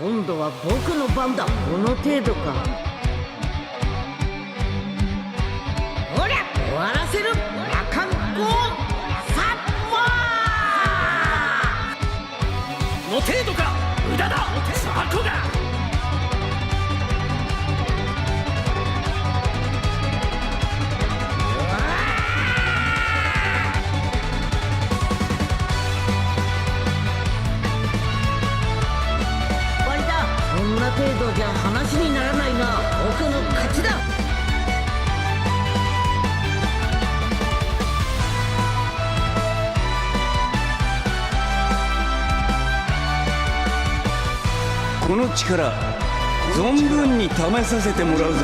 今度は僕の番だ。この程度か。ほりゃ終わらせる。羅漢光サッパー。の程度か。無駄だ。雑魚が。こんな程度じゃ話にならないな。僕の勝ちだ。この力存分に試させてもらうぞ。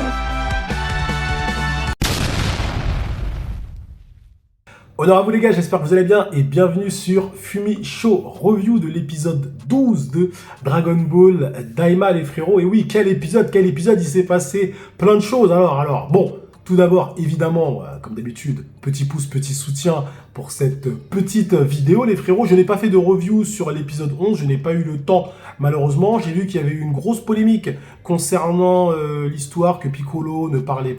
Honneur à vous les gars, j'espère que vous allez bien et bienvenue sur Fumi Show, review de l'épisode 12 de Dragon Ball Daima les frérots. Et oui, quel épisode, il s'est passé plein de choses. Alors, bon, tout d'abord, évidemment, comme d'habitude, petit pouce, petit soutien pour cette petite vidéo les frérots. Je n'ai pas fait de review sur l'épisode 11, je n'ai pas eu le temps malheureusement. J'ai vu qu'il y avait eu une grosse polémique concernant l'histoire que Piccolo n'arrivait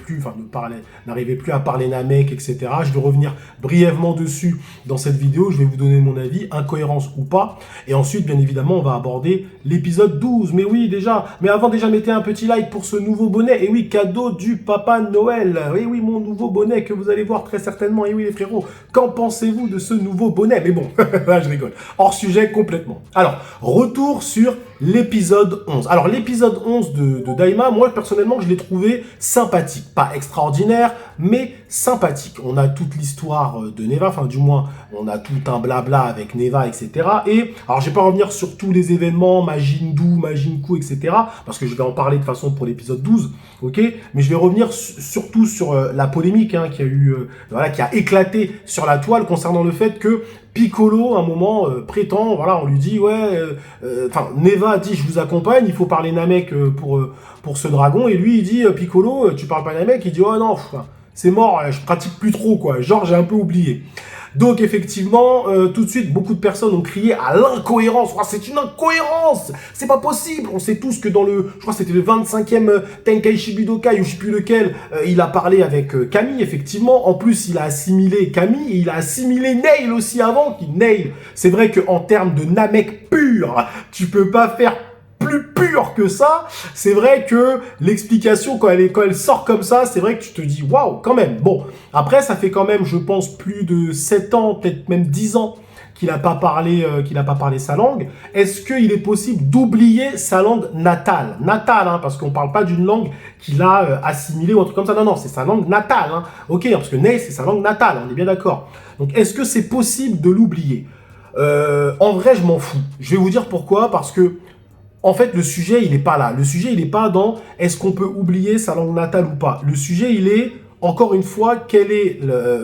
plus à parler Namek, etc. Je vais revenir brièvement dessus dans cette vidéo, je vais vous donner mon avis, incohérence ou pas. Et ensuite, bien évidemment, on va aborder l'épisode 12. Mais oui, mais avant, mettez un petit like pour ce nouveau bonnet. Et oui, cadeau du Papa Noël. Et oui, mon nouveau bonnet que vous allez voir très certainement. Et oui, les frérots, qu'en pensez-vous de ce nouveau bonnet? Mais bon, là, je rigole. Hors sujet complètement. Alors, retour sur l'épisode 11. Alors, l'épisode 11 de Daima, moi, personnellement, je l'ai trouvé sympathique. Pas extraordinaire, mais sympathique. On a toute l'histoire de Neva, enfin, du moins, on a tout un blabla avec Neva, etc. Et, alors, je vais pas revenir sur tous les événements, Majin Buu, Majin Buu, etc. Parce que je vais en parler de toute façon pour l'épisode 12, ok? Mais je vais revenir surtout sur la polémique, hein, qui a eu, qui a éclaté sur la toile concernant le fait que Piccolo, à un moment, prétend, on lui dit, Neva dit, je vous accompagne, il faut parler Namek pour ce dragon, et lui, il dit, Piccolo, tu parles pas Namek, il dit, oh non, c'est mort, je pratique plus trop, quoi, genre, j'ai un peu oublié. Donc, effectivement, tout de suite, beaucoup de personnes ont crié à l'incohérence. Oh, c'est une incohérence! C'est pas possible! On sait tous que dans je crois que c'était le 25e Tenkaichi Budokai, ou je sais plus lequel, il a parlé avec Camille, effectivement. En plus, il a assimilé Camille, et il a assimilé Nail aussi avant. Nail, c'est vrai qu'en termes de Namek pur, tu peux pas faire plus pur que ça. C'est vrai que l'explication, quand elle sort comme ça, c'est vrai que tu te dis, waouh, quand même. Bon, après, ça fait quand même, je pense, plus de 7 ans, peut-être même 10 ans qu'il n'a pas parlé sa langue. Est-ce qu'il est possible d'oublier sa langue natale? Natale, hein, parce qu'on parle pas d'une langue qu'il a assimilée ou un truc comme ça. Non, c'est sa langue natale. Hein. Ok, parce que Nei, c'est sa langue natale, on est bien d'accord. Donc, est-ce que c'est possible de l'oublier? En vrai, je m'en fous. Je vais vous dire pourquoi, parce que en fait, le sujet, il n'est pas là. Le sujet, il n'est pas dans est-ce qu'on peut oublier sa langue natale ou pas. Le sujet, il est, encore une fois, quel est,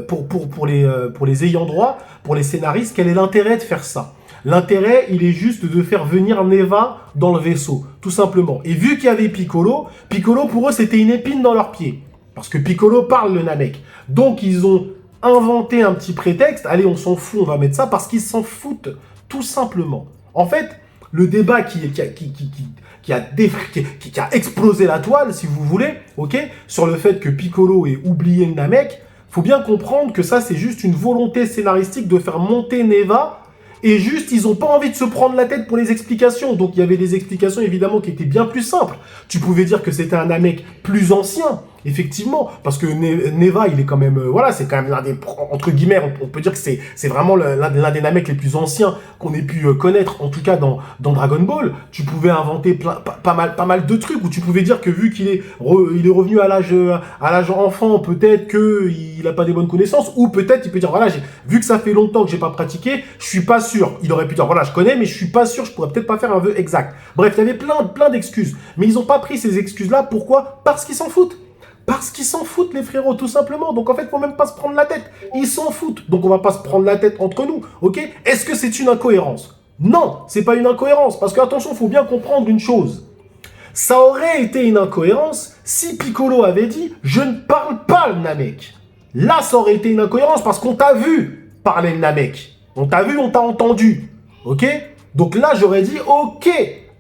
pour les ayants droit, pour les scénaristes, quel est l'intérêt de faire ça? L'intérêt, il est juste de faire venir Neva dans le vaisseau, tout simplement. Et vu qu'il y avait Piccolo, pour eux, c'était une épine dans leur pied. Parce que Piccolo parle le Namek. Donc, ils ont inventé un petit prétexte. Allez, on s'en fout, on va mettre ça, parce qu'ils s'en foutent, tout simplement. En fait, le débat qui a explosé la toile, si vous voulez, ok, sur le fait que Piccolo ait oublié le Namek, faut bien comprendre que ça, c'est juste une volonté scénaristique de faire monter Neva, et juste, ils ont pas envie de se prendre la tête pour les explications. Donc, il y avait des explications, évidemment, qui étaient bien plus simples. Tu pouvais dire que c'était un Namek plus ancien, effectivement, parce que Neva, il est quand même, c'est quand même l'un des, entre guillemets, on peut dire que c'est vraiment l'un des Namek les plus anciens qu'on ait pu connaître, en tout cas dans Dragon Ball. Tu pouvais inventer pas mal de trucs, où tu pouvais dire que vu qu'il est revenu à l'âge enfant, peut-être qu'il a pas des bonnes connaissances, ou peut-être il peut dire, vu que ça fait longtemps que j'ai pas pratiqué, je suis pas sûr. Il aurait pu dire, je connais, mais je suis pas sûr, je pourrais peut-être pas faire un vœu exact. Bref, il y avait plein d'excuses. Mais ils ont pas pris ces excuses-là, pourquoi? Parce qu'ils s'en foutent. Parce qu'ils s'en foutent, les frérots, tout simplement. Donc, en fait, faut même pas se prendre la tête. Ils s'en foutent. Donc, on va pas se prendre la tête entre nous, ok? Est-ce que c'est une incohérence? Non, c'est pas une incohérence. Parce que, attention, faut bien comprendre une chose. Ça aurait été une incohérence si Piccolo avait dit « Je ne parle pas le Namek ». Là, ça aurait été une incohérence parce qu'on t'a vu parler le Namek. On t'a vu, on t'a entendu. Ok? Donc là, j'aurais dit « Ok,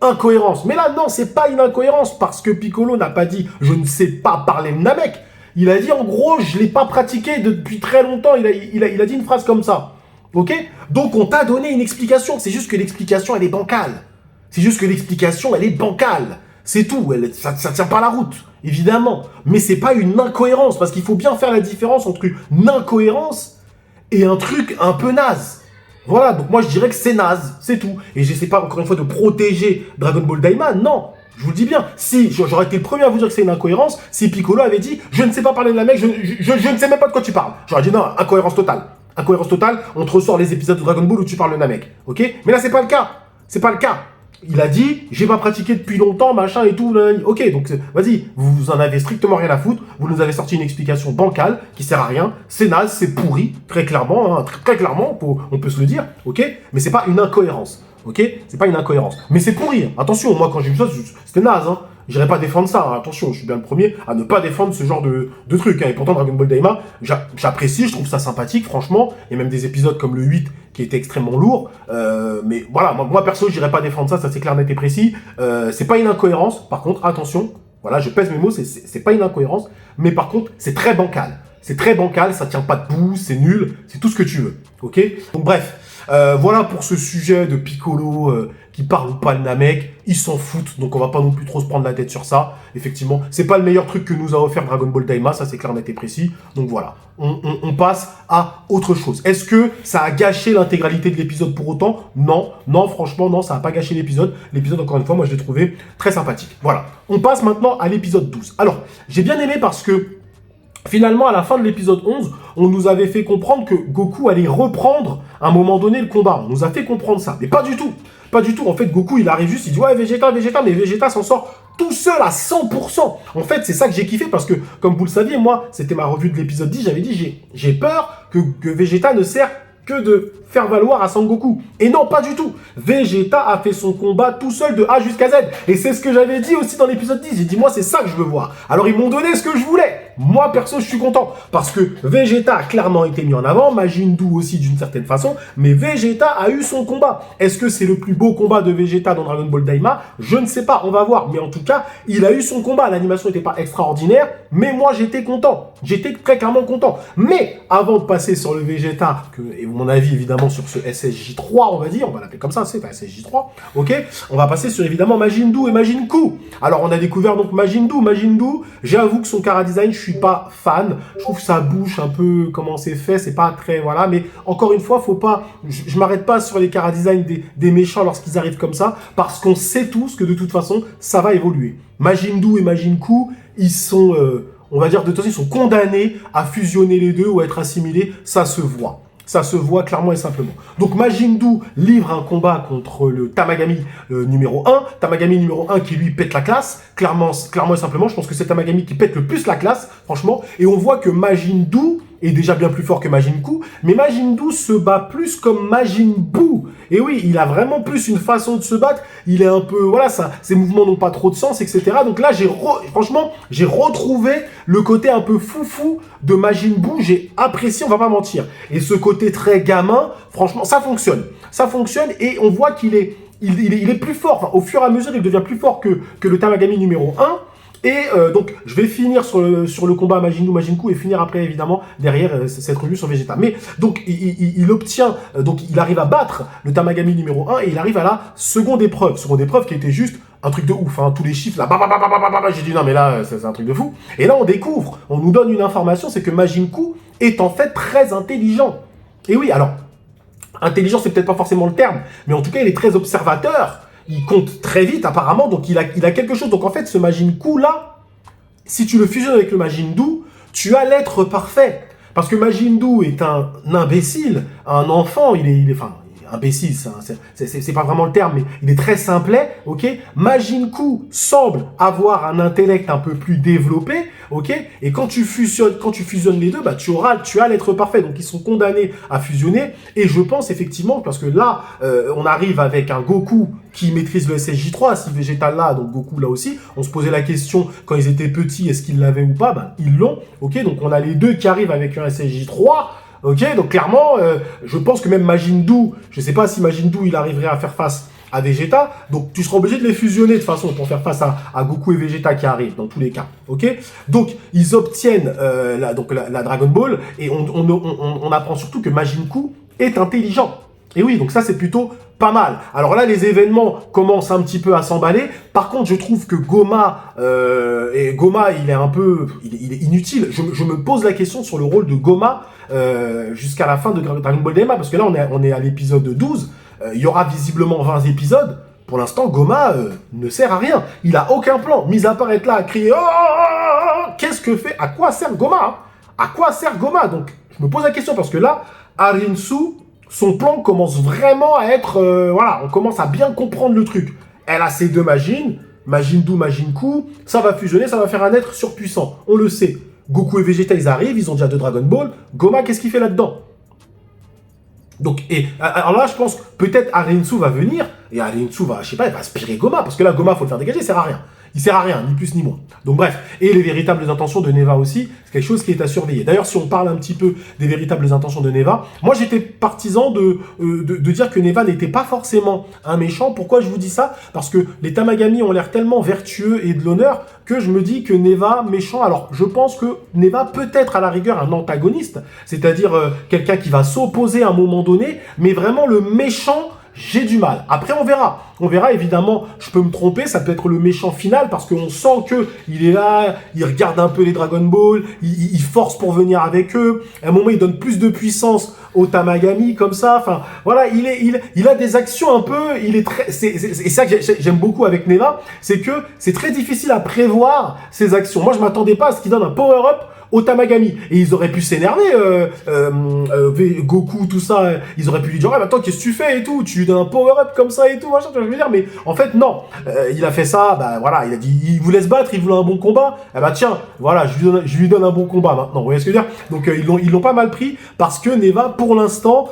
incohérence. Mais là, non, c'est pas une incohérence parce que Piccolo n'a pas dit « je ne sais pas parler le Namek ». Il a dit en gros « je l'ai pas pratiqué depuis très longtemps ». Il a dit une phrase comme ça. Ok? Donc on t'a donné une explication. C'est juste que l'explication, elle est bancale. C'est juste que l'explication, elle est bancale. C'est tout. Ça tient pas la route, évidemment. Mais c'est pas une incohérence parce qu'il faut bien faire la différence entre une incohérence et un truc un peu naze. Voilà, donc moi je dirais que c'est naze, c'est tout. Et j'essaie pas encore une fois de protéger Dragon Ball Daima, non. Je vous le dis bien, si j'aurais été le premier à vous dire que c'est une incohérence, si Piccolo avait dit « je ne sais pas parler de la mec, je ne sais même pas de quoi tu parles ». J'aurais dit non, incohérence totale. Incohérence totale, on te ressort les épisodes de Dragon Ball où tu parles de Namek, ok? Mais là c'est pas le cas, c'est pas le cas. Il a dit, j'ai pas pratiqué depuis longtemps, machin et tout. Ok, donc vas-y, vous en avez strictement rien à foutre. Vous nous avez sorti une explication bancale qui sert à rien. C'est naze, c'est pourri, très clairement, hein, très clairement, on peut se le dire, ok? Mais c'est pas une incohérence, ok? C'est pas une incohérence. Mais c'est pourri. Attention, moi quand j'ai vu ça, c'était naze, hein. J'irai pas défendre ça, hein. Attention, je suis bien le premier à ne pas défendre ce genre de truc, hein. Et pourtant, Dragon Ball Daima, j'apprécie, je trouve ça sympathique, franchement. Il y a même des épisodes comme le 8 qui étaient extrêmement lourds. Mais voilà, moi perso, j'irai pas défendre ça c'est clair, net et précis. C'est pas une incohérence, par contre, attention, voilà, je pèse mes mots, c'est pas une incohérence, mais par contre, c'est très bancal. C'est très bancal, ça tient pas debout, c'est nul, c'est tout ce que tu veux, ok? Donc bref, voilà pour ce sujet de Piccolo qui parle ou pas le Namek, ils s'en foutent, donc on va pas non plus trop se prendre la tête sur ça. Effectivement, c'est pas le meilleur truc que nous a offert Dragon Ball Daima, ça c'est clair, net et précis. Donc voilà, on passe à autre chose. Est-ce que ça a gâché l'intégralité de l'épisode pour autant? Non, franchement, non, ça a pas gâché l'épisode. L'épisode, encore une fois, moi je l'ai trouvé très sympathique. Voilà, on passe maintenant à l'épisode 12. Alors, j'ai bien aimé parce que finalement, à la fin de l'épisode 11, on nous avait fait comprendre que Goku allait reprendre à un moment donné le combat. On nous a fait comprendre ça, mais pas du tout. Pas du tout. En fait, Goku, il arrive juste, il dit « ouais, Vegeta, mais Vegeta s'en sort tout seul à 100%. » En fait, c'est ça que j'ai kiffé parce que, comme vous le saviez, moi, c'était ma revue de l'épisode 10, j'avais dit « j'ai peur que Vegeta ne sert que de faire valoir à Sangoku. » Et non, pas du tout. Vegeta a fait son combat tout seul de A jusqu'à Z. Et c'est ce que j'avais dit aussi dans l'épisode 10. J'ai dit, moi, c'est ça que je veux voir. Alors, ils m'ont donné ce que je voulais. Moi, perso, je suis content. Parce que Vegeta a clairement été mis en avant. Majin Buu aussi, d'une certaine façon. Mais Vegeta a eu son combat. Est-ce que c'est le plus beau combat de Vegeta dans Dragon Ball Daima? Je ne sais pas. On va voir. Mais en tout cas, il a eu son combat. L'animation n'était pas extraordinaire. Mais moi, j'étais content. J'étais très clairement content. Mais, avant de passer sur le Vegeta, et mon avis, évidemment, sur ce SSJ3, on va dire, on va l'appeler comme ça, c'est un SSJ3, ok? On va passer sur, évidemment, Majin Buu et Majin Buu. Alors, on a découvert, donc, Majin Buu, j'avoue que son chara-design, je suis pas fan. Je trouve que sa bouche, un peu, comment c'est fait, c'est pas très, voilà, mais encore une fois, faut pas, je m'arrête pas sur les chara-design des méchants lorsqu'ils arrivent comme ça, parce qu'on sait tous que, de toute façon, ça va évoluer. Majin Buu et Majin Buu, ils sont, on va dire, de toute façon, ils sont condamnés à fusionner les deux ou à être assimilés, ça se voit. Ça se voit clairement et simplement. Donc Majin Buu livre un combat contre le Tamagami numéro 1. Tamagami numéro 1 qui lui pète la classe. Clairement et simplement, je pense que c'est Tamagami qui pète le plus la classe, franchement. Et on voit que Majin Buu est déjà bien plus fort que Majin Buu. Mais Majin Buu se bat plus comme Majin Buu. Et oui, il a vraiment plus une façon de se battre. Il est un peu, voilà, ses mouvements n'ont pas trop de sens, etc. Donc là, franchement, j'ai retrouvé le côté un peu foufou de Majin Buu. J'ai apprécié, on va pas mentir. Et ce côté très gamin, franchement, ça fonctionne. Ça fonctionne et on voit qu'il est, il est plus fort. Enfin, au fur et à mesure, il devient plus fort que le Tamagami numéro 1. Et donc, je vais finir sur le combat Majin Buu, Majin Buu et finir après, évidemment, derrière cette revue sur Vegeta. Mais, donc, il obtient, donc, il arrive à battre le Tamagami numéro 1 et il arrive à la seconde épreuve. Seconde épreuve qui était juste un truc de ouf, hein, tous les chiffres, là, j'ai dit non, mais là, c'est un truc de fou. Et là, on nous donne une information, c'est que Majin Buu est en fait très intelligent. Et oui, alors, intelligent, c'est peut-être pas forcément le terme, mais en tout cas, il est très observateur. Il compte très vite, apparemment, donc il a quelque chose. Donc en fait, ce Majin Buu là, si tu le fusionnes avec le Majin Buu, tu as l'être parfait. Parce que Majin Buu est un imbécile, un enfant, il est imbécile, c'est pas vraiment le terme, mais il est très simplet, ok? Majin Buu semble avoir un intellect un peu plus développé, ok? Et quand tu fusionnes les deux, bah tu as l'être parfait. Donc ils sont condamnés à fusionner. Et je pense effectivement, parce que là, on arrive avec un Goku qui maîtrise le SSJ3, si Vegeta là, donc Goku là aussi. On se posait la question quand ils étaient petits, est-ce qu'ils l'avaient ou pas? Ben ils l'ont, ok? Donc on a les deux qui arrivent avec un SSJ3. Ok, donc clairement, je pense que même Majin Buu, je sais pas si Majin Buu il arriverait à faire face à Vegeta, donc tu seras obligé de les fusionner de toute façon pour faire face à Goku et Vegeta qui arrivent dans tous les cas, ok? Donc ils obtiennent la Dragon Ball et on apprend surtout que Majin Buu est intelligent. Et oui, donc ça c'est plutôt pas mal. Alors là, les événements commencent un petit peu à s'emballer. Par contre, je trouve que Goma, il est un peu, il est inutile. Je me pose la question sur le rôle de Goma jusqu'à la fin de Dragon Ball Daima, parce que là, on est à l'épisode 12. Il y aura visiblement 20 épisodes. Pour l'instant, Goma ne sert à rien. Il a aucun plan, mis à part être là à crier « Oh !» Qu'est-ce que fait? À quoi sert Goma? À quoi sert Goma? Donc, je me pose la question, parce que là, Arinsu, son plan commence vraiment à être... voilà, on commence à bien comprendre le truc. Elle a ses deux Majin, Majin Buu, Majin Buu, ça va fusionner, ça va faire un être surpuissant. On le sait. Goku et Vegeta, ils arrivent, ils ont déjà 2 Dragon Ball. Goma, qu'est-ce qu'il fait là-dedans? Donc, alors là, je pense peut-être Arinsu va venir, et Arinsu va, je sais pas, il va aspirer Goma, parce que là, Goma, faut le faire dégager, il sert à rien. Il sert à rien, ni plus ni moins. Donc bref, et les véritables intentions de Neva aussi, c'est quelque chose qui est à surveiller. D'ailleurs, si on parle un petit peu des véritables intentions de Neva, moi j'étais partisan de dire que Neva n'était pas forcément un méchant. Pourquoi je vous dis ça? Parce que les Tamagami ont l'air tellement vertueux et de l'honneur que je me dis que Neva, méchant, alors je pense que Neva peut être à la rigueur un antagoniste, c'est-à-dire quelqu'un qui va s'opposer à un moment donné, mais vraiment le méchant, j'ai du mal. Après, on verra. On verra, évidemment, je peux me tromper, ça peut être le méchant final, parce qu'on sent que il est là, il regarde un peu les Dragon Ball, il force pour venir avec eux. À un moment, il donne plus de puissance aux Tamagami, comme ça. Enfin, voilà, il a des actions un peu, il est très... C'est ça que j'aime beaucoup avec Neva, c'est que c'est très difficile à prévoir ses actions. Moi, je m'attendais pas à ce qu'il donne un power-up au Tamagami. Et ils auraient pu s'énerver, Goku, tout ça, ils auraient pu lui dire, ah, mais attends, qu'est-ce que tu fais et tout, tu lui donnes un power-up comme ça et tout, machin, tu vois, je veux dire, mais en fait, non. Il a fait ça, bah voilà, il a dit, il voulait se battre, il voulait un bon combat, eh bah tiens, voilà, je lui donne un bon combat maintenant, vous voyez ce que je veux dire? Donc, ils l'ont pas mal pris, parce que Neva, pour l'instant,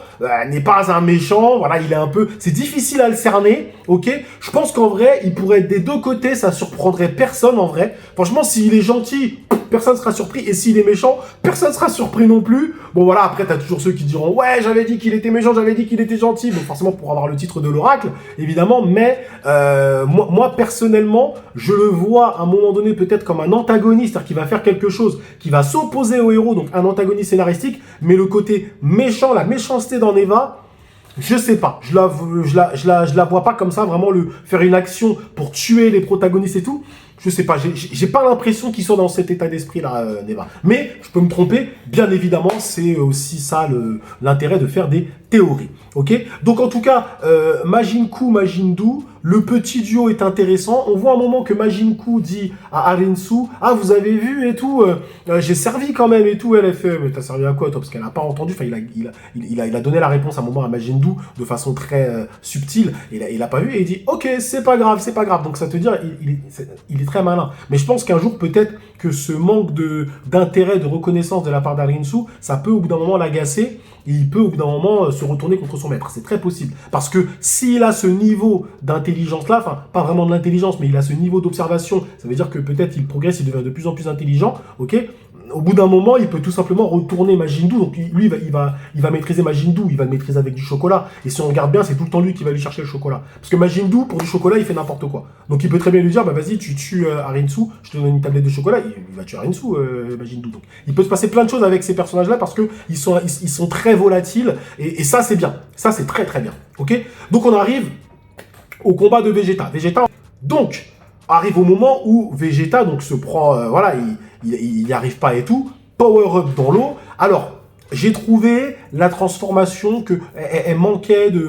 n'est pas un méchant, voilà, il est un peu, c'est difficile à le cerner, ok? Je pense qu'en vrai, il pourrait être des deux côtés, ça surprendrait personne, en vrai. Franchement, s'il est gentil, personne sera surpris, et s'il est méchant, personne sera surpris non plus. Bon voilà, après t'as toujours ceux qui diront ouais, j'avais dit qu'il était méchant, j'avais dit qu'il était gentil, donc forcément pour avoir le titre de l'oracle, évidemment, mais moi personnellement, je le vois à un moment donné peut-être comme un antagoniste, c'est-à-dire qu'il va faire quelque chose qui va s'opposer au héros, donc un antagoniste scénaristique, mais le côté méchant, la méchanceté dans Neva, je sais pas, je la vois pas comme ça, vraiment faire une action pour tuer les protagonistes et tout. Je sais pas, j'ai pas l'impression qu'ils sont dans cet état d'esprit-là, Neva. Mais je peux me tromper, bien évidemment, c'est aussi ça l'intérêt de faire des théories. Ok? Donc en tout cas, Majin Buu, Majin Buu, le petit duo est intéressant. On voit un moment que Majin Buu dit à Arinsu, ah vous avez vu et tout, j'ai servi quand même et tout. Elle a fait, mais t'as servi à quoi toi? Parce qu'elle a pas entendu. Enfin il a donné la réponse à un moment à Majin Buu de façon très subtile. Il a pas vu et il dit, ok c'est pas grave, c'est pas grave. Donc ça te dire, il est très malin. Mais je pense qu'un jour peut-être que ce manque d'intérêt, de reconnaissance de la part d'Arinsu, ça peut au bout d'un moment l'agacer. Et il peut au bout d'un moment se retourner contre son maître. C'est très possible. Parce que s'il a ce niveau d'intelligence-là, enfin, pas vraiment de l'intelligence, mais il a ce niveau d'observation, ça veut dire que peut-être il progresse, il devient de plus en plus intelligent, ok? Au bout d'un moment, il peut tout simplement retourner Majin Buu. Donc lui, il va maîtriser Majin Buu, il va le maîtriser avec du chocolat. Et si on regarde bien, c'est tout le temps lui qui va lui chercher le chocolat. Parce que Majin Buu, pour du chocolat, il fait n'importe quoi. Donc il peut très bien lui dire, bah vas-y, tu tues Arinsu, je te donne une tablette de chocolat. Il va tuer Arinsu, Majin Buu. Donc il peut se passer plein de choses avec ces personnages-là parce que ils sont très volatiles. Et ça, c'est bien. Ça, c'est très très bien. Ok? Donc on arrive au combat de Vegeta. Donc, arrive au moment où Vegeta donc se prend, voilà, il n'y arrive pas et tout, power-up dans l'eau. Alors, j'ai trouvé la transformation que elle manquait de...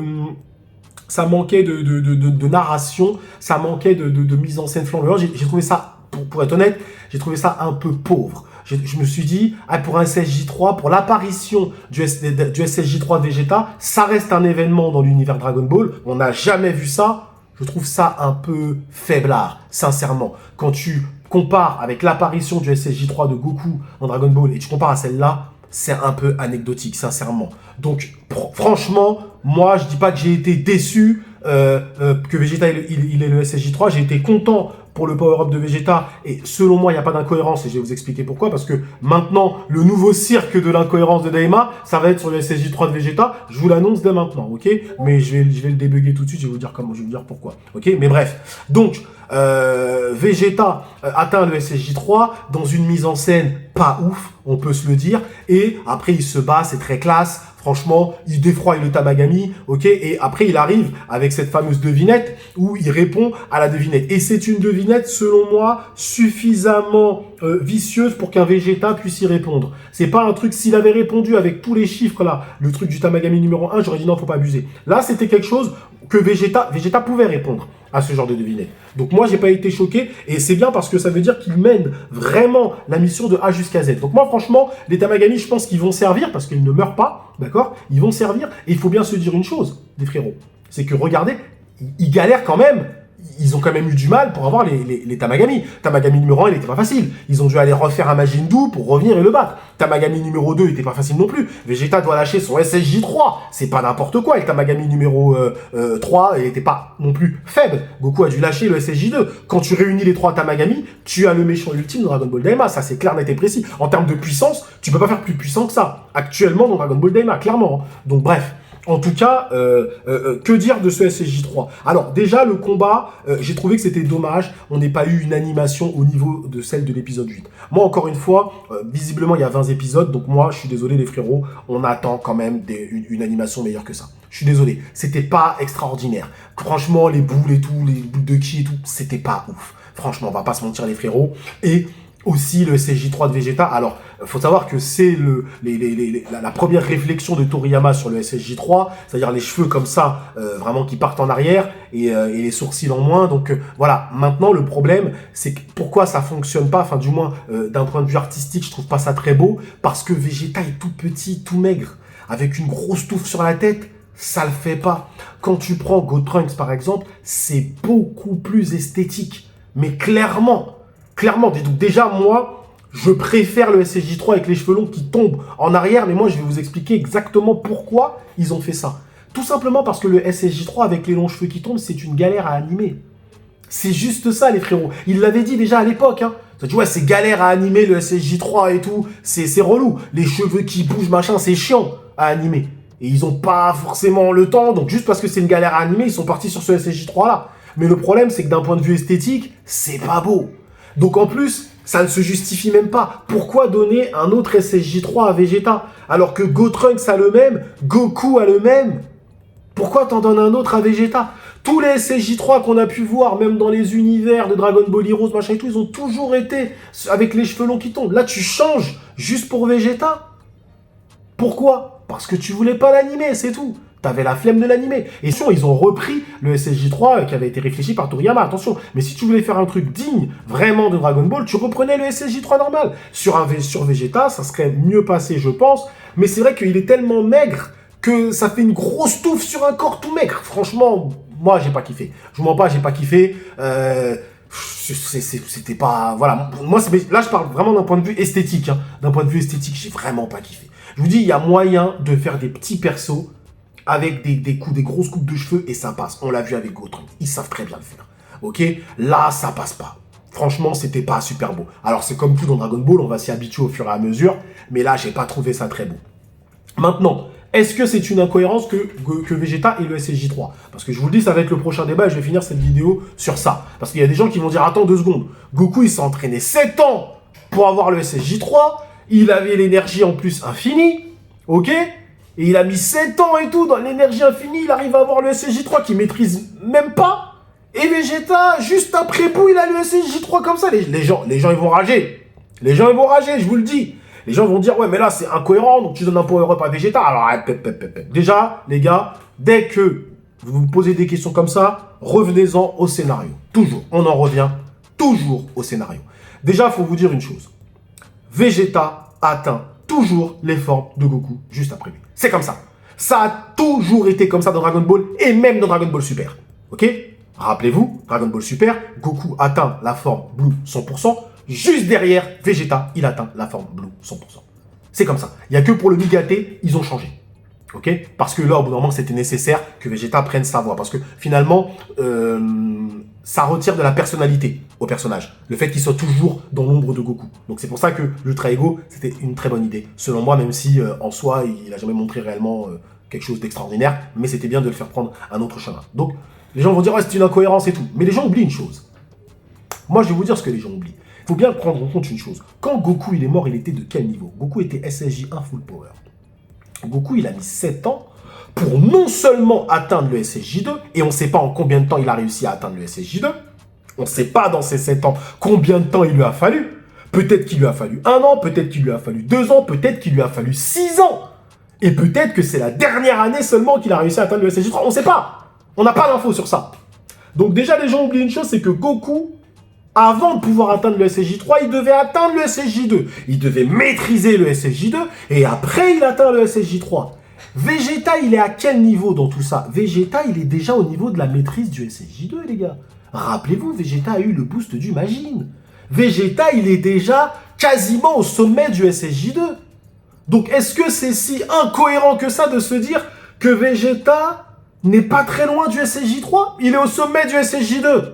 Ça manquait de narration, ça manquait de mise en scène flamboyante. J'ai trouvé ça, pour être honnête, j'ai trouvé ça un peu pauvre. Je me suis dit, ah, pour un SSJ3, pour l'apparition du SSJ3 Vegeta, ça reste un événement dans l'univers Dragon Ball. On n'a jamais vu ça. Je trouve ça un peu faiblard, sincèrement. Quand tu compares avec l'apparition du SSJ3 de Goku dans Dragon Ball et tu compares à celle-là, c'est un peu anecdotique, sincèrement. Donc, franchement, moi, je dis pas que j'ai été déçu que Vegeta il est le SSJ3. J'ai été content pour le power-up de Vegeta, et selon moi, il n'y a pas d'incohérence, et je vais vous expliquer pourquoi, parce que maintenant, le nouveau cirque de l'incohérence de Daima, ça va être sur le SSJ3 de Vegeta, je vous l'annonce dès maintenant, ok? Mais je vais le débugger tout de suite, je vais vous dire comment, je vais vous dire pourquoi, ok? Mais bref, donc, Vegeta atteint le SSJ3 dans une mise en scène pas ouf, on peut se le dire, et après il se bat, c'est très classe. Franchement, il défroie le Tamagami, ok? Et après, il arrive avec cette fameuse devinette où il répond à la devinette. Et c'est une devinette, selon moi, suffisamment vicieuse pour qu'un Vegeta puisse y répondre. C'est pas un truc, s'il avait répondu avec tous les chiffres là, le truc du Tamagami numéro 1, j'aurais dit non, faut pas abuser. Là, c'était quelque chose que Vegeta pouvait répondre à ce genre de devinette. Donc moi, j'ai pas été choqué, et c'est bien parce que ça veut dire qu'il mène vraiment la mission de A jusqu'à Z. Donc moi, franchement, les Tamagami, je pense qu'ils vont servir, parce qu'ils ne meurent pas, d'accord? Ils vont servir, et il faut bien se dire une chose, les frérots, c'est que regardez, ils galèrent quand même. Ils ont quand même eu du mal pour avoir les Tamagami. Tamagami numéro 1, il n'était pas facile. Ils ont dû aller refaire un Majin Buu pour revenir et le battre. Tamagami numéro 2, il n'était pas facile non plus. Vegeta doit lâcher son SSJ3. C'est pas n'importe quoi. Le Tamagami numéro 3, il n'était pas non plus faible. Goku a dû lâcher le SSJ2. Quand tu réunis les 3 Tamagami, tu as le méchant ultime de Dragon Ball Daima. Ça, c'est clair, net et précis. En termes de puissance, tu peux pas faire plus puissant que ça. Actuellement, dans Dragon Ball Daima, clairement. Donc, bref. En tout cas, que dire de ce SSJ3? Alors, déjà, le combat, j'ai trouvé que c'était dommage. On n'ait pas eu une animation au niveau de celle de l'épisode 8. Moi, encore une fois, visiblement, il y a 20 épisodes. Donc moi, je suis désolé, les frérots, on attend quand même une animation meilleure que ça. Je suis désolé. C'était pas extraordinaire. Franchement, les boules et tout, les boules de ki et tout, c'était pas ouf. Franchement, on va pas se mentir, les frérots. Et aussi le SSJ3 de Vegeta. Alors, faut savoir que c'est la première réflexion de Toriyama sur le SSJ3, c'est-à-dire les cheveux comme ça, vraiment qui partent en arrière, et les sourcils en moins. Donc voilà, maintenant le problème, c'est que pourquoi ça fonctionne pas, enfin du moins d'un point de vue artistique, je trouve pas ça très beau, parce que Vegeta est tout petit, tout maigre, avec une grosse touffe sur la tête. Ça le fait pas. Quand tu prends Gotrunks par exemple, c'est beaucoup plus esthétique. Mais clairement, donc déjà, moi, je préfère le SSJ3 avec les cheveux longs qui tombent en arrière, mais moi, je vais vous expliquer exactement pourquoi ils ont fait ça. Tout simplement parce que le SSJ3 avec les longs cheveux qui tombent, c'est une galère à animer. C'est juste ça, les frérots. Ils l'avaient dit déjà à l'époque, hein. Ça dit, ouais, c'est galère à animer le SSJ3 et tout, c'est relou. Les cheveux qui bougent, machin, c'est chiant à animer. Et ils ont pas forcément le temps, donc juste parce que c'est une galère à animer, ils sont partis sur ce SSJ3-là. Mais le problème, c'est que d'un point de vue esthétique, c'est pas beau. Donc en plus, ça ne se justifie même pas. Pourquoi donner un autre SSJ3 à Vegeta alors que Gotrunks a le même, Goku a le même? Pourquoi t'en donnes un autre à Vegeta? Tous les SSJ3 qu'on a pu voir, même dans les univers de Dragon Ball Heroes, machin et tout, ils ont toujours été avec les cheveux longs qui tombent. Là, tu changes juste pour Vegeta. Pourquoi? Parce que tu voulais pas l'animer, c'est tout. T'avais la flemme de l'animer. Et sinon, ils ont repris le SSJ3 qui avait été réfléchi par Toriyama, attention. Mais si tu voulais faire un truc digne, vraiment de Dragon Ball, tu reprenais le SSJ3 normal. Sur Vegeta, ça serait mieux passé, je pense. Mais c'est vrai qu'il est tellement maigre que ça fait une grosse touffe sur un corps tout maigre. Franchement, moi, j'ai pas kiffé. Je vous mens pas, j'ai pas kiffé. C'était pas... Voilà. Moi, là, je parle vraiment d'un point de vue esthétique. Hein. D'un point de vue esthétique, j'ai vraiment pas kiffé. Je vous dis, il y a moyen de faire des petits persos avec des grosses coupes de cheveux et ça passe. On l'a vu avec Gotrunks. Ils savent très bien le faire. Ok? Là, ça passe pas. Franchement, c'était pas super beau. Alors, c'est comme tout dans Dragon Ball, on va s'y habituer au fur et à mesure. Mais là, j'ai pas trouvé ça très beau. Maintenant, est-ce que c'est une incohérence que Vegeta ait le SSJ3? Parce que je vous le dis, ça va être le prochain débat et je vais finir cette vidéo sur ça. Parce qu'il y a des gens qui vont dire, attends 2 secondes. Goku, il s'est entraîné 7 ans pour avoir le SSJ3. Il avait l'énergie en plus infinie. Ok? Et il a mis 7 ans et tout dans l'énergie infinie, il arrive à avoir le SSJ3 qu'il maîtrise même pas. Et Vegeta, juste après Buu, il a le SSJ3 comme ça. Les gens, ils vont rager. Les gens, ils vont rager, je vous le dis. Les gens vont dire, ouais, mais là, c'est incohérent, donc tu donnes un power-up à Vegeta. Alors, déjà, les gars, dès que vous vous posez des questions comme ça, revenez-en au scénario. Toujours, on en revient toujours au scénario. Déjà, il faut vous dire une chose. Vegeta atteint toujours les formes de Goku juste après lui. C'est comme ça. Ça a toujours été comme ça dans Dragon Ball et même dans Dragon Ball Super. Ok? Rappelez-vous, Dragon Ball Super, Goku atteint la forme Blue 100%. Juste derrière, Vegeta, il atteint la forme Blue 100%. C'est comme ça. Il n'y a que pour le Migaté, ils ont changé. Ok? Parce que là, au bout d'un moment, c'était nécessaire que Vegeta prenne sa voix. Parce que finalement, ça retire de la personnalité au personnage. Le fait qu'il soit toujours dans l'ombre de Goku. Donc c'est pour ça que l'Ultra Ego, c'était une très bonne idée. Selon moi, même si en soi, il a jamais montré réellement quelque chose d'extraordinaire, mais c'était bien de le faire prendre un autre chemin. Donc les gens vont dire, ouais, c'est une incohérence et tout. Mais les gens oublient une chose. Moi, je vais vous dire ce que les gens oublient. Il faut bien prendre en compte une chose. Quand Goku il est mort, il était de quel niveau? Goku était SSJ1 Full Power. Goku, il a mis 7 ans pour non seulement atteindre le SSJ2, et on ne sait pas en combien de temps il a réussi à atteindre le SSJ2, on ne sait pas dans ces 7 ans combien de temps il lui a fallu, peut-être qu'il lui a fallu 1 an, peut-être qu'il lui a fallu 2 ans, peut-être qu'il lui a fallu 6 ans, et peut-être que c'est la dernière année seulement qu'il a réussi à atteindre le SSJ3, on ne sait pas, on n'a pas d'infos sur ça. Donc déjà les gens oublient une chose, c'est que Goku, avant de pouvoir atteindre le SSJ3, il devait atteindre le SSJ2, il devait maîtriser le SSJ2, et après il atteint le SSJ3. Vegeta, il est à quel niveau dans tout ça? Vegeta, il est déjà au niveau de la maîtrise du SSJ2, les gars. Rappelez-vous, Vegeta a eu le boost du Majin. Vegeta, il est déjà quasiment au sommet du SSJ2. Donc, est-ce que c'est si incohérent que ça de se dire que Vegeta n'est pas très loin du SSJ3? Il est au sommet du SSJ2.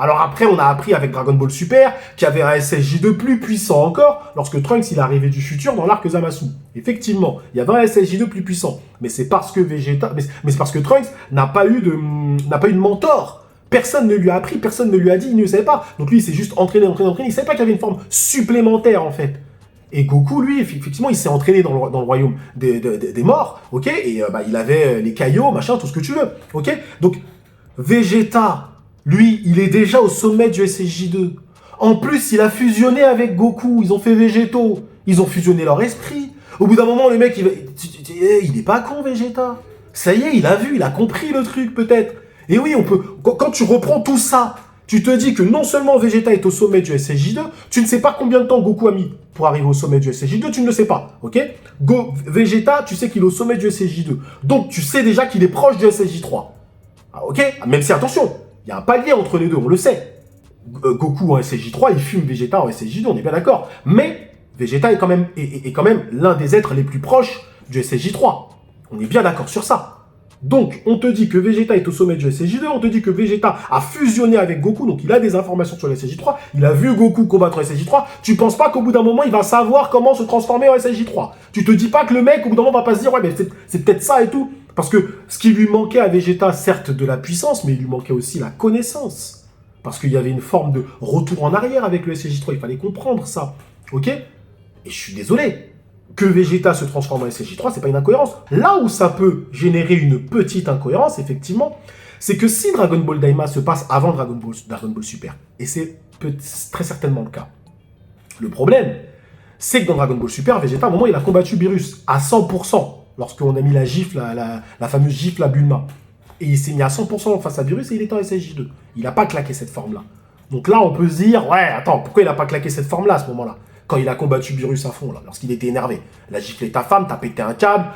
Alors après, on a appris avec Dragon Ball Super qu'il y avait un SSJ2 plus puissant encore lorsque Trunks il est arrivé du futur dans l'arc Zamasu. Effectivement, il y avait un SSJ2 plus puissant, mais c'est parce que Vegeta, mais c'est parce que Trunks n'a pas eu de mentor. Personne ne lui a appris, personne ne lui a dit, il ne savait pas. Donc lui, il s'est juste entraîné, il savait pas qu'il y avait une forme supplémentaire en fait. Et Goku, lui, effectivement, il s'est entraîné dans le royaume des morts, ok. Et il avait les Kaio, machin, tout ce que tu veux, ok. Donc Vegeta, lui, il est déjà au sommet du SSJ2. En plus, il a fusionné avec Goku. Ils ont fait Végétaux. Ils ont fusionné leur esprit. Au bout d'un moment, le mec, il est pas con, Vegeta. Ça y est, il a vu, il a compris le truc, peut-être. Et oui, on peut. Quand tu reprends tout ça, tu te dis que non seulement Vegeta est au sommet du SSJ2, tu ne sais pas combien de temps Goku a mis pour arriver au sommet du SSJ2, tu ne le sais pas, ok? Vegeta, tu sais qu'il est au sommet du SSJ2. Donc, tu sais déjà qu'il est proche du SSJ3. Ah, ok? Même si, attention, il y a un palier entre les deux, on le sait. Goku en SSJ3, il fume Vegeta en SSJ2, on est bien d'accord. Mais Vegeta est quand même l'un des êtres les plus proches du SSJ3. On est bien d'accord sur ça. Donc, on te dit que Vegeta est au sommet du SSJ2, on te dit que Vegeta a fusionné avec Goku, donc il a des informations sur le SSJ3, il a vu Goku combattre en SSJ3, tu penses pas qu'au bout d'un moment, il va savoir comment se transformer en SSJ3. Tu te dis pas que le mec, au bout d'un moment, va pas se dire, ouais, mais c'est peut-être ça et tout. Parce que ce qui lui manquait à Vegeta, certes de la puissance, mais il lui manquait aussi la connaissance. Parce qu'il y avait une forme de retour en arrière avec le SSJ3, il fallait comprendre ça. Ok? Et je suis désolé. Que Vegeta se transforme en SSJ3, c'est pas une incohérence. Là où ça peut générer une petite incohérence, effectivement, c'est que si Dragon Ball Daima se passe avant Dragon Ball Super, et c'est très certainement le cas, le problème, c'est que dans Dragon Ball Super, Vegeta, à un moment, il a combattu Beerus à 100%, lorsqu'on a mis la gifle, la fameuse gifle à Bulma. Et il s'est mis à 100% face à Beerus et il était en SSJ2. Il n'a pas claqué cette forme-là. Donc là, on peut se dire, ouais, attends, pourquoi il n'a pas claqué cette forme-là à ce moment-là? Quand il a combattu Beerus à fond, là, lorsqu'il était énervé. Il a giflé ta femme, t'as pété un câble,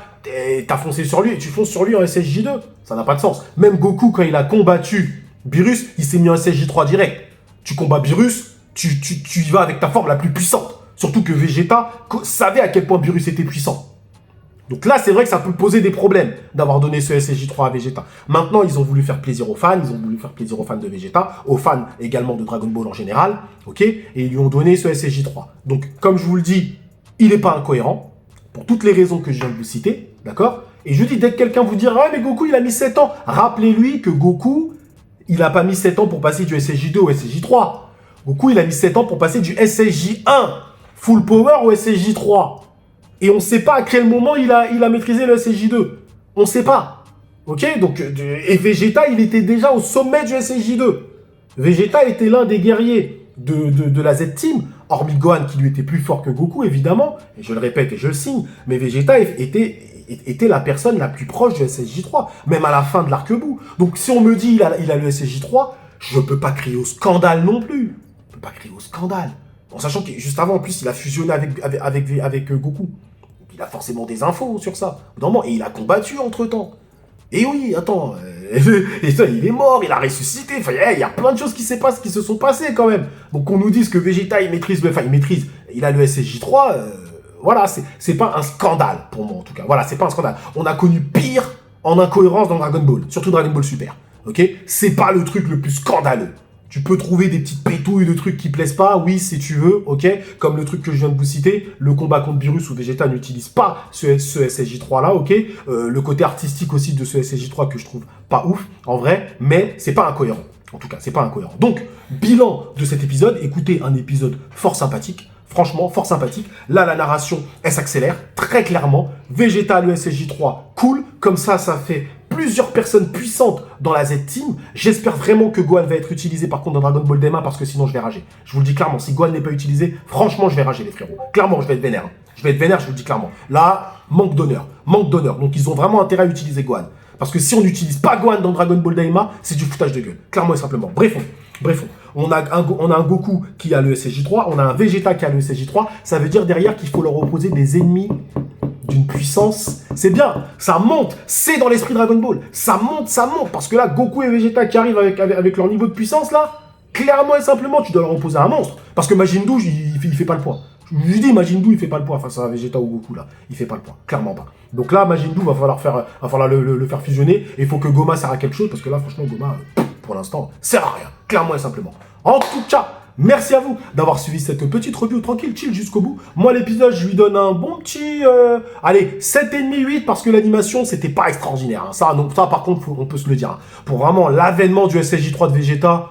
t'as foncé sur lui, et tu fonces sur lui en SSJ2. Ça n'a pas de sens. Même Goku, quand il a combattu Beerus, il s'est mis en SSJ3 direct. Tu combats Beerus, tu y vas avec ta forme la plus puissante. Surtout que Vegeta savait à quel point Beerus était puissant. Donc là, c'est vrai que ça peut poser des problèmes d'avoir donné ce SSJ3 à Vegeta. Maintenant, ils ont voulu faire plaisir aux fans, ils ont voulu faire plaisir aux fans de Vegeta, aux fans également de Dragon Ball en général, ok? Et ils lui ont donné ce SSJ3. Donc, comme je vous le dis, il n'est pas incohérent, pour toutes les raisons que je viens de vous citer, d'accord? Et je dis, dès que quelqu'un vous dira, ouais, mais Goku, il a mis 7 ans, rappelez-lui que Goku, il n'a pas mis 7 ans pour passer du SSJ2 au SSJ3. Goku, il a mis 7 ans pour passer du SSJ1 Full Power au SSJ3. Et on ne sait pas à quel moment il a maîtrisé le SSJ2. On ne sait pas. Ok? Donc, et Vegeta, il était déjà au sommet du SSJ2. Vegeta était l'un des guerriers de la Z-Team, hormis Gohan qui lui était plus fort que Goku, évidemment. Et je le répète et je le signe. Mais Vegeta était la personne la plus proche du SSJ3, même à la fin de l'arc Buu. Donc, si on me dit il a le SSJ3, je ne peux pas crier au scandale non plus. Je ne peux pas crier au scandale. En sachant que juste avant, en plus, il a fusionné avec Goku. Il a forcément des infos sur ça. Et il a combattu entre-temps. Et oui, attends, et ça, il est mort, il a ressuscité. Enfin, il y a plein de choses qui se sont passées quand même. Donc qu'on nous dise que Vegeta, il a le SSJ3, voilà, c'est pas un scandale pour moi en tout cas. Voilà, c'est pas un scandale. On a connu pire en incohérence dans Dragon Ball, surtout Dragon Ball Super. ok? C'est pas le truc le plus scandaleux. Tu peux trouver des petites pétouilles de trucs qui plaisent pas, oui, si tu veux, ok? Comme le truc que je viens de vous citer, le combat contre Beerus où Vegeta n'utilise pas ce SSJ3 là, ok? Le côté artistique aussi de ce SSJ3 que je trouve pas ouf, en vrai, mais c'est pas incohérent. En tout cas, c'est pas incohérent. Donc, bilan de cet épisode, écoutez, un épisode fort sympathique. Franchement, fort sympathique. Là, la narration, elle s'accélère, très clairement. Vegeta, le SSJ3, cool. Comme ça fait plusieurs personnes puissantes dans la Z-Team. J'espère vraiment que Gohan va être utilisé par contre dans Dragon Ball Daima parce que sinon je vais rager. Je vous le dis clairement, si Gohan n'est pas utilisé, franchement je vais rager les frérots. Clairement, je vais être vénère. Je vais être vénère, je vous le dis clairement. Là, manque d'honneur. Manque d'honneur. Donc ils ont vraiment intérêt à utiliser Gohan. Parce que si on n'utilise pas Gohan dans Dragon Ball Daima, c'est du foutage de gueule. Clairement et simplement. Bref, on a un Goku qui a le SSJ3, on a un Vegeta qui a le SSJ3. Ça veut dire derrière qu'il faut leur opposer des ennemis d'une puissance. C'est bien, ça monte. C'est dans l'esprit Dragon Ball. Ça monte. Parce que là, Goku et Vegeta qui arrivent avec leur niveau de puissance, là, clairement et simplement, tu dois leur opposer un monstre. Parce que Majin Buu, il fait pas le poids. Je lui dis, Majin Buu, il fait pas le poids face à Vegeta ou Goku, là. Il fait pas le poids. Clairement pas. Donc là, Majin Buu, va falloir le faire fusionner. Et il faut que Goma sert à quelque chose. Parce que là, franchement, Goma, pour l'instant, sert à rien. Clairement et simplement. En tout cas, merci à vous d'avoir suivi cette petite review tranquille, chill jusqu'au bout. Moi, l'épisode, je lui donne un bon petit... allez, 7,5, 8, parce que l'animation, c'était pas extraordinaire. Hein. Ça, par contre, on peut se le dire. Hein. Pour vraiment l'avènement du SSJ3 de Vegeta,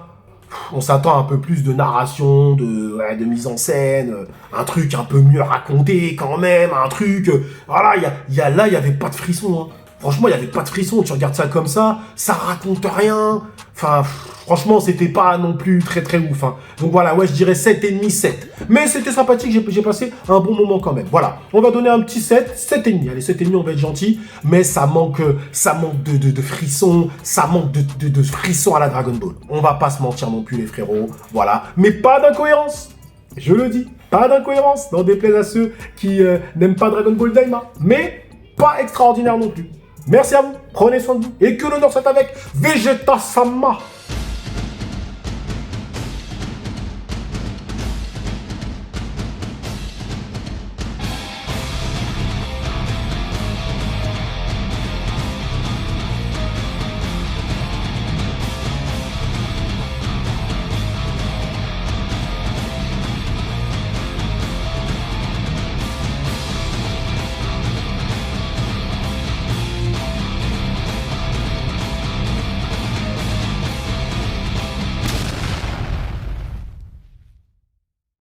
on s'attend un peu plus de narration, de mise en scène, un truc un peu mieux raconté quand même, un truc... voilà, il y avait pas de frisson. Hein. Franchement, il n'y avait pas de frisson. Tu regardes ça comme ça raconte rien. Enfin, franchement, c'était pas non plus très très ouf. Hein. Donc voilà, ouais, je dirais 7,5, 7. Mais c'était sympathique, j'ai passé un bon moment quand même. Voilà, on va donner un petit 7, 7,5. Allez, 7,5, on va être gentil. Mais ça manque de frissons, ça manque de frissons à la Dragon Ball. On va pas se mentir non plus, les frérots. Voilà, mais pas d'incohérence. Je le dis, pas d'incohérence. N'en déplaise à ceux qui n'aiment pas Dragon Ball Daima. Mais pas extraordinaire non plus. Merci à vous, prenez soin de vous, et que l'honneur soit avec Vegeta-sama.